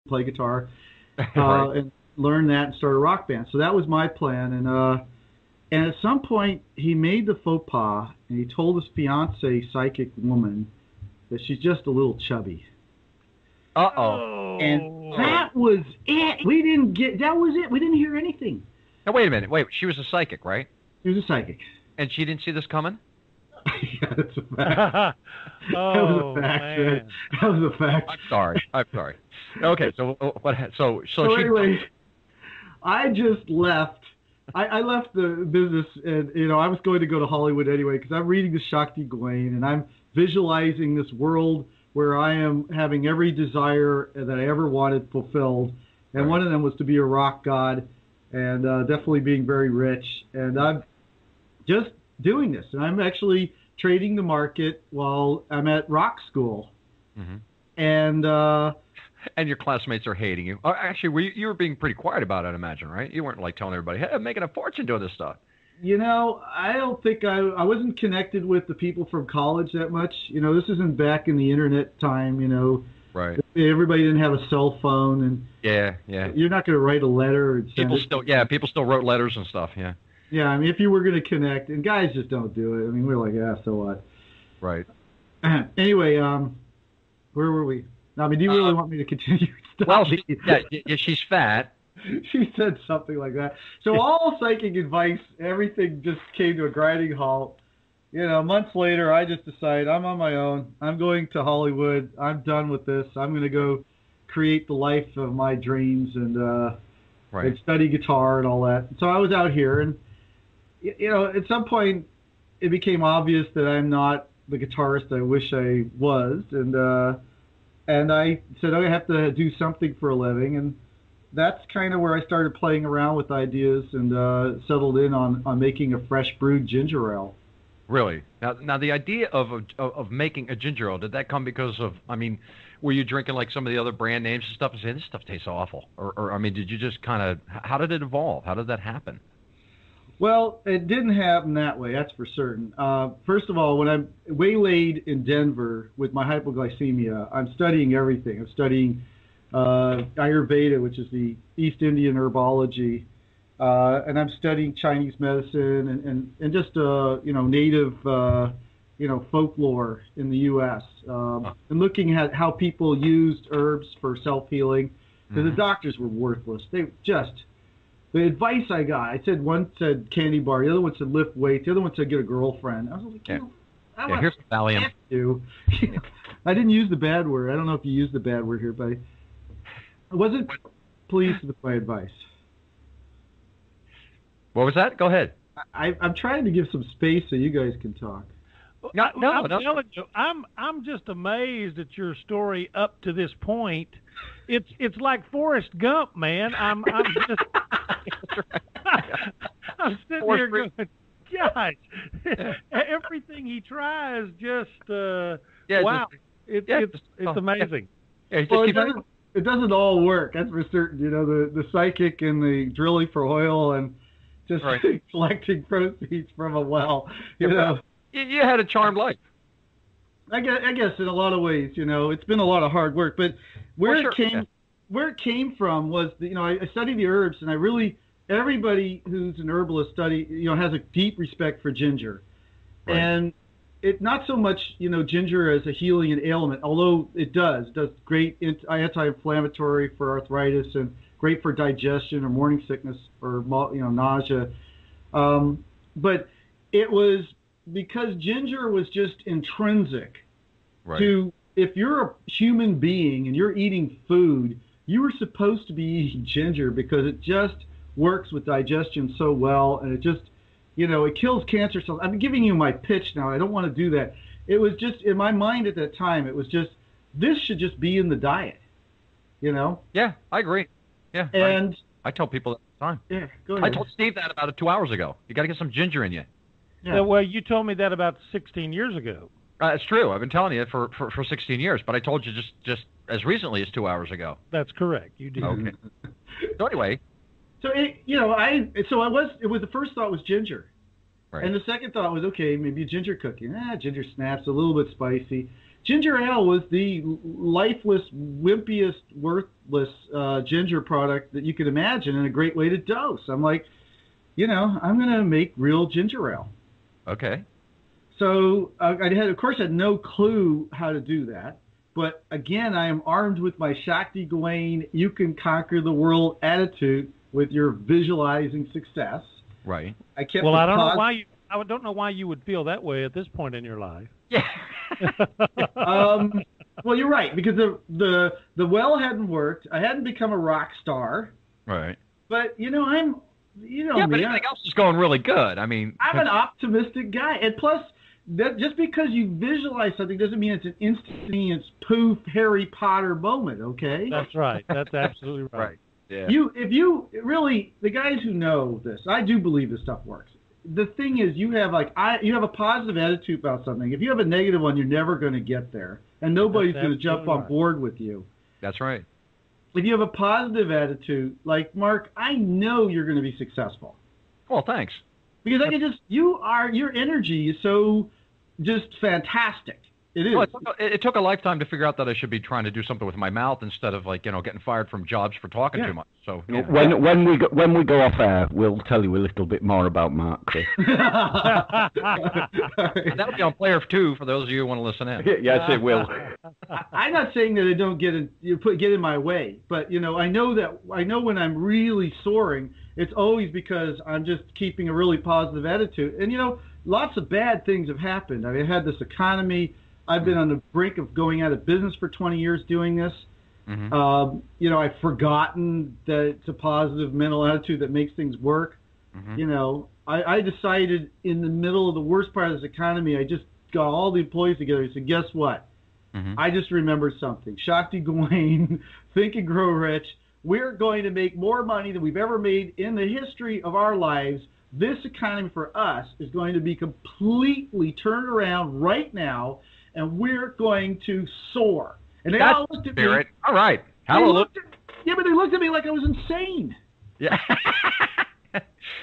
play guitar, Right. and learn that and start a rock band. So that was my plan. And at some point, he made the faux pas, and he told his fiance, psychic woman, that she's just a little chubby. Uh-oh. And Oh. Oh. that was it. We didn't get, that was it. We didn't hear anything. Now, wait a minute. Wait, she was a psychic, right? He was a psychic. And she didn't see this coming? Yeah, that's a fact. That was Oh, a fact. man. That was a fact. I'm sorry. I'm sorry. Okay, so what? So So she. anyway, I just left. I left the business, and I was going to go to Hollywood anyway because I'm reading the Shakti Gawain, and I'm visualizing this world where I am having every desire that I ever wanted fulfilled, and Right. one of them was to be a rock god, and definitely being very rich. And I'm just doing this, and I'm actually trading the market while I'm at rock school, Hmm. and. And your classmates are hating you. Actually, you were being pretty quiet about it, I imagine, right? You weren't like telling everybody, "Hey, I'm making a fortune doing this stuff." I don't think I wasn't connected with the people from college that much. This isn't back in the internet time. Right. Everybody didn't have a cell phone, and Yeah. Yeah. you're not going to write a letter and send it. People still wrote letters and stuff. Yeah. Yeah, I mean, if you were going to connect, and guys just don't do it. I mean, we're like, yeah, so what? Right. Anyway, where were we? I mean, do you really want me to continue? Well, she's fat. She said something like that. So all psychic advice, everything just came to a grinding halt. Months later, I just decided I'm on my own. I'm going to Hollywood. I'm done with this. I'm going to go create the life of my dreams and Right. study guitar and all that. So I was out here, and at some point, it became obvious that I'm not the guitarist I wish I was, and I said I have to do something for a living, and that's kind of where I started playing around with ideas and settled in on making a fresh brewed ginger ale. Really? Now the idea of making a ginger ale, did that come because of? I mean, were you drinking like some of the other brand names and stuff and saying this stuff tastes awful, or I mean, did you just kind of? How did it evolve? How did that happen? Well, it didn't happen that way, that's for certain. First of all, when I'm waylaid in Denver with my hypoglycemia, I'm studying everything. I'm studying Ayurveda, which is the East Indian herbology, and I'm studying Chinese medicine and just native folklore in the U.S. And looking at how people used herbs for self-healing, because the doctors were worthless. They just the advice I got. One said candy bar, the other one said lift weights, the other one said get a girlfriend. I was like, Here's some Valium. I didn't use the bad word. I don't know if you used the bad word here, but I wasn't pleased with my advice. What was that? Go ahead. I'm trying to give some space so you guys can talk. I'm telling you, I'm just amazed at your story up to this point. It's like Forrest Gump, man. I'm just I'm sitting here going, gosh, everything he tries just wow, it's amazing. Yeah, Well, it doesn't all work. That's for certain. The psychic and the drilling for oil and just collecting proceeds from a well. You had a charmed life. I guess in a lot of ways, it's been a lot of hard work. But where it came from was, I studied the herbs, and everybody who's an herbalist has a deep respect for ginger, and it not so much ginger as a healing an ailment, although it does great anti-inflammatory for arthritis and great for digestion or morning sickness or nausea, but it was because ginger was just intrinsic to, if you're a human being and you're eating food, you were supposed to be eating ginger because it just works with digestion so well, and it just, it kills cancer cells. I'm giving you my pitch now. I don't want to do that. It was just, in my mind at that time, it was just, this should just be in the diet, Yeah, I agree. Yeah, and I tell people that all the time. Yeah, go ahead. I told Steve that about 2 hours ago. You got to get some ginger in you. Yeah. Well, you told me that about 16 years ago. It's true. I've been telling you for 16 years, but I told you just as recently as 2 hours ago. That's correct. You did. Okay. So anyway. So it was the first thought was ginger, Right. and the second thought was, okay, maybe a ginger cookie. Ginger snaps, a little bit spicy. ginger ale was the lifeless, wimpiest, worthless ginger product that you could imagine, and a great way to dose. I'm like, I'm going to make real ginger ale. Okay. So of course, I had no clue how to do that. But again, I am armed with my Shakti Gawain, you can conquer the world attitude with your visualizing success. Right. I don't know why you would feel that way at this point in your life. Yeah. Well, you're right, because the well hadn't worked. I hadn't become a rock star. Right. But but everything else is going really good. I mean, I'm an optimistic guy, and plus, that just because you visualize something doesn't mean it's an instantaneous poof Harry Potter moment. Okay. That's right. That's absolutely right. Yeah. If you really, the guys who know this, I do believe this stuff works. The thing is, you have a positive attitude about something. If you have a negative one, you're never going to get there, and nobody's going to jump on board with you. That's right. If you have a positive attitude, like Mark, I know you're going to be successful. Well, thanks. Because your energy is so just fantastic. It is. Well, it took a lifetime to figure out that I should be trying to do something with my mouth instead of getting fired from jobs for talking too much. So when we go off air, we'll tell you a little bit more about Mark, Chris. That'll be on player 2 for those of you who want to listen in. Yes, it will. I'm not saying that I don't get in my way, but I know when I'm really soaring, it's always because I'm just keeping a really positive attitude. And lots of bad things have happened. I mean, I had this economy. I've been on the brink of going out of business for 20 years doing this. Mm-hmm. I've forgotten that it's a positive mental attitude that makes things work. Mm-hmm. I decided in the middle of the worst part of this economy, I just got all the employees together and said, guess what? Mm-hmm. I just remembered something. Shakti Gawain, Think and Grow Rich. We're going to make more money than we've ever made in the history of our lives. This economy for us is going to be completely turned around right now, and we're going to soar. And they all looked at me. All right. Hallelujah. But they looked at me like I was insane. Yeah.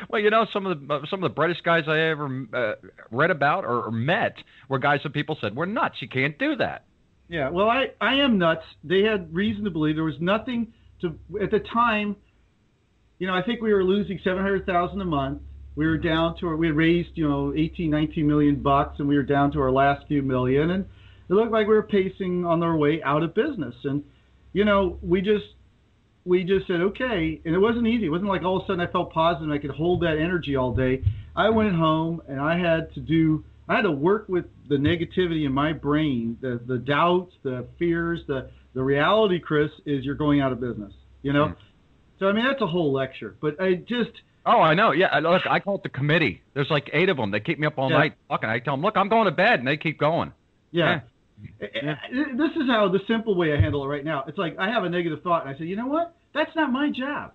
Well, some of the brightest guys I ever read about or met were guys that people said, we're nuts. You can't do that. Yeah. Well, I am nuts. They had reason to believe there was nothing at the time. I think we were losing $700,000 a month. We were down to we had raised, $18, $19 million bucks, and we were down to our last few million, and it looked like we were pacing on our way out of business. And, we just said, okay, and it wasn't easy. It wasn't like all of a sudden I felt positive and I could hold that energy all day. I went home and I had to work with the negativity in my brain, the doubts, the fears, the reality, Chris, is you're going out of business, Mm. So, I mean, that's a whole lecture, but Oh, I know. Yeah, look, I call it the committee. There's like 8 of them. They keep me up all night talking. I tell them, look, I'm going to bed, and they keep going. Yeah. This is how the simple way I handle it right now. It's like I have a negative thought, and I say, you know what? That's not my job.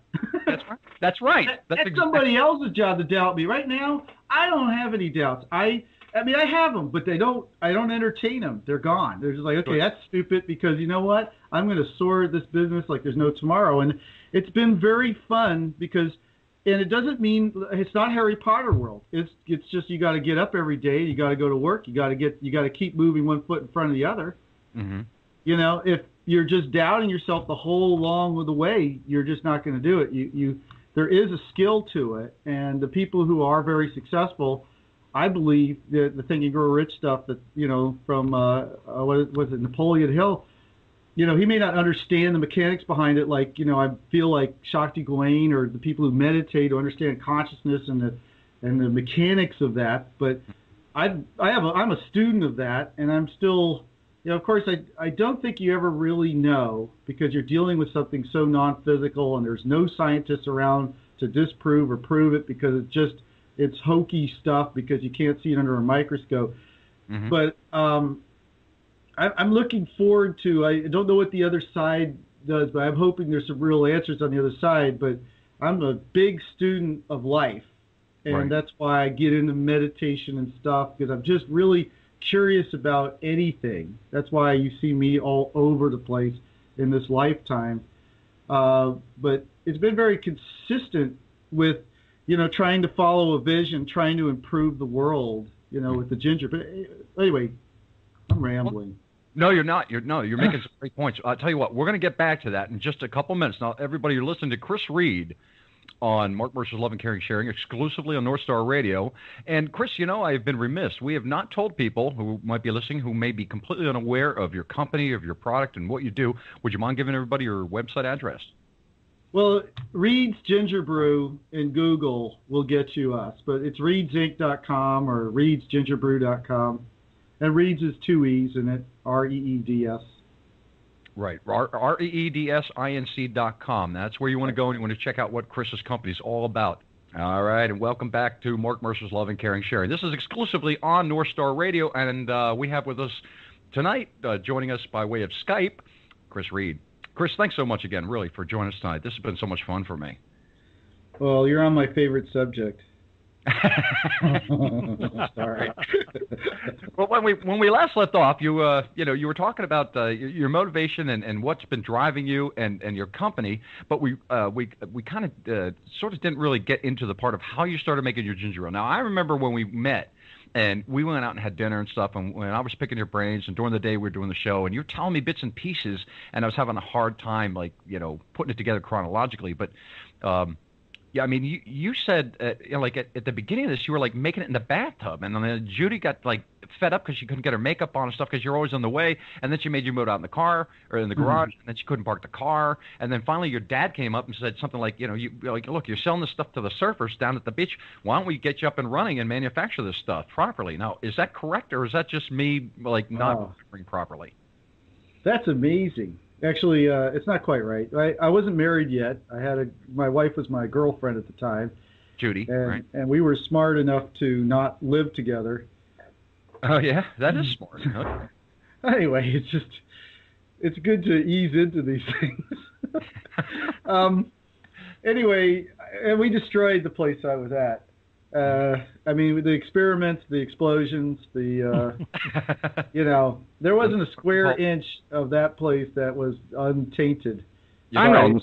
That's right. That's somebody else's job to doubt me. Right now, I don't have any doubts. I have them, but I don't entertain them. They're gone. They're just like, okay, that's stupid because you know what? I'm going to soar this business like there's no tomorrow. And it's been very fun because – and it doesn't mean it's not Harry Potter world. It's just you got to get up every day. You got to go to work. You got to keep moving one foot in front of the other. Mm-hmm. If you're just doubting yourself the whole long of the way, you're just not going to do it. There is a skill to it, and the people who are very successful, I believe the Think and Grow Rich stuff that from what was it, Napoleon Hill. He may not understand the mechanics behind it, like, I feel like Shakti Gawain or the people who meditate who understand consciousness and the mechanics of that. But I'm a student of that, and I'm still, of course, I don't think you ever really know because you're dealing with something so non-physical and there's no scientists around to disprove or prove it because it's hokey stuff because you can't see it under a microscope. Mm-hmm. But, I'm looking forward to, I don't know what the other side does, but I'm hoping there's some real answers on the other side. But I'm a big student of life, and that's why I get into meditation and stuff, because I'm just really curious about anything. That's why you see me all over the place in this lifetime. But it's been very consistent with, trying to follow a vision, trying to improve the world, with the ginger. But anyway, I'm rambling. No, you're not. You're making some great points. I'll tell you what, we're going to get back to that in just a couple minutes. Now, everybody, you're listening to Chris Reed on Mark Mercer's Love and Caring Sharing, exclusively on North Star Radio. And Chris, I've been remiss. We have not told people who might be listening who may be completely unaware of your company, of your product, and what you do. Would you mind giving everybody your website address? Well, Reed's Ginger Brew in Google will get you us, but it's reedsinc.com or reedsgingerbrew.com. And Reeds is 2 E's in it, R-E-E-D-S. Right, reedsinc.com. That's where you want to go and you want to check out what Chris's company is all about. All right, and welcome back to Mark Mercer's Love and Caring Sharing. This is exclusively on North Star Radio, and we have with us tonight, joining us by way of Skype, Chris Reed. Chris, thanks so much again, really, for joining us tonight. This has been so much fun for me. Well, you're on my favorite subject. Sorry. Well, when we last left off, you were talking about your motivation and what's been driving you and your company, but we kind of sort of didn't really get into the part of how you started making your ginger ale. Now, I remember when we met. And we went out and had dinner and stuff, and when I was picking your brains, and during the day we were doing the show, and you're telling me bits and pieces, and I was having a hard time, putting it together chronologically. But, yeah, I mean, you said, at the beginning of this, you were, making it in the bathtub, and then Judy got, fed up because she couldn't get her makeup on and stuff because you're always on the way, and then she made you move out in the car, or in the garage, and then she couldn't park the car, and then finally your dad came up and said something like, look, you're selling this stuff to the surfers down at the beach, why don't we get you up and running and manufacture this stuff properly? Now, is that correct, or is that just me, not remembering properly? That's amazing. Actually, it's not quite right. I wasn't married yet. My wife was my girlfriend at the time. Judy, right. And we were smart enough to not live together. Oh, yeah? That is smart. Okay. Anyway, it's good to ease into these things. Anyway, and we destroyed the place I was at. I mean, the experiments, the explosions, there wasn't a square inch of that place that was untainted. Hang on.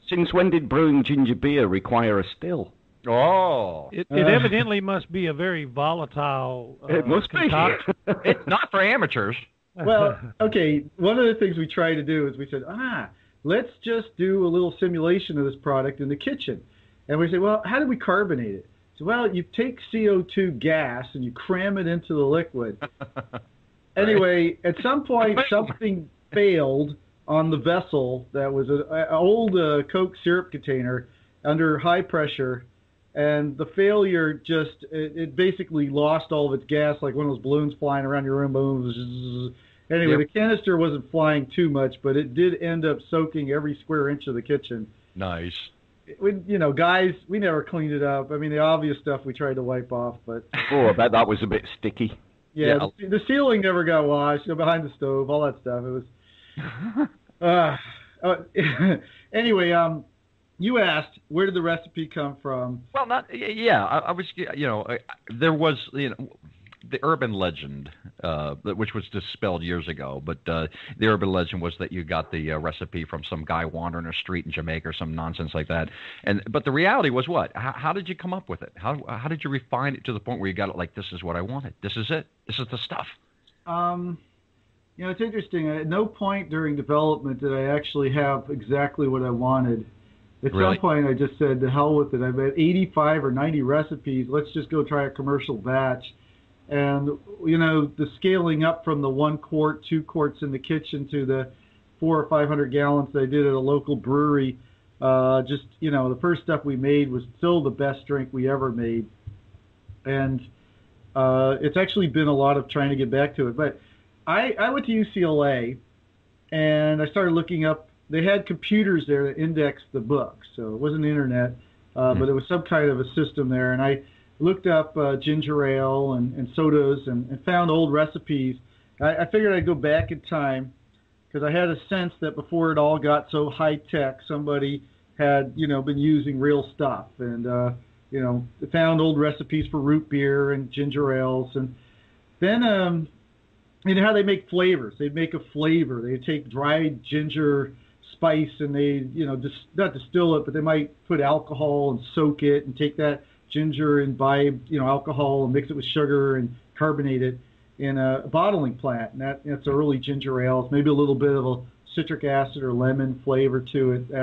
Since when did brewing ginger beer require a still? Oh. It evidently must be a very volatile it must concoction. Be. It's not for amateurs. Well, okay, one of the things we tried to do is we said, let's just do a little simulation of this product in the kitchen. And we said, well, how do we carbonate it? So, well, you take CO2 gas and you cram it into the liquid. Anyway, at some point, something failed on the vessel that was an old Coke syrup container under high pressure. And the failure it basically lost all of its gas, like one of those balloons flying around your room. Anyway, The canister wasn't flying too much, but it did end up soaking every square inch of the kitchen. Nice. Guys, we never cleaned it up. I mean, the obvious stuff we tried to wipe off, but... Oh, I bet that was a bit sticky. Yeah. The ceiling never got washed, behind the stove, all that stuff. It was... Anyway, you asked, where did the recipe come from? Well, I was, there was, the urban legend, which was dispelled years ago, but the urban legend was that you got the recipe from some guy wandering a street in Jamaica or some nonsense like that. But the reality was what? How did you come up with it? How did you refine it to the point where you got it like, this is what I wanted? This is it? This is the stuff? It's interesting. At no point during development did I actually have exactly what I wanted. At some point, I just said, to hell with it. I've had 85 or 90 recipes. Let's just go try a commercial batch. And, the scaling up from the 1 quart, 2 quarts in the kitchen to the 400 or 500 gallons that I did at a local brewery, the first stuff we made was still the best drink we ever made. And it's actually been a lot of trying to get back to it. But I went to UCLA, and I started looking up. They had computers there that indexed the books, so it wasn't the internet, but it was some kind of a system there. And I looked up ginger ale and sodas and found old recipes. I figured I'd go back in time because I had a sense that before it all got so high-tech, somebody had, been using real stuff. And, found old recipes for root beer and ginger ales. And then, how they make flavors. They'd make a flavor. They'd take dried ginger spice and they, not distill it, but they might put alcohol and soak it and take that ginger, imbibe, alcohol and mix it with sugar and carbonate it. in a bottling plant, and that's early ginger ales, maybe a little bit of a citric acid or lemon flavor to it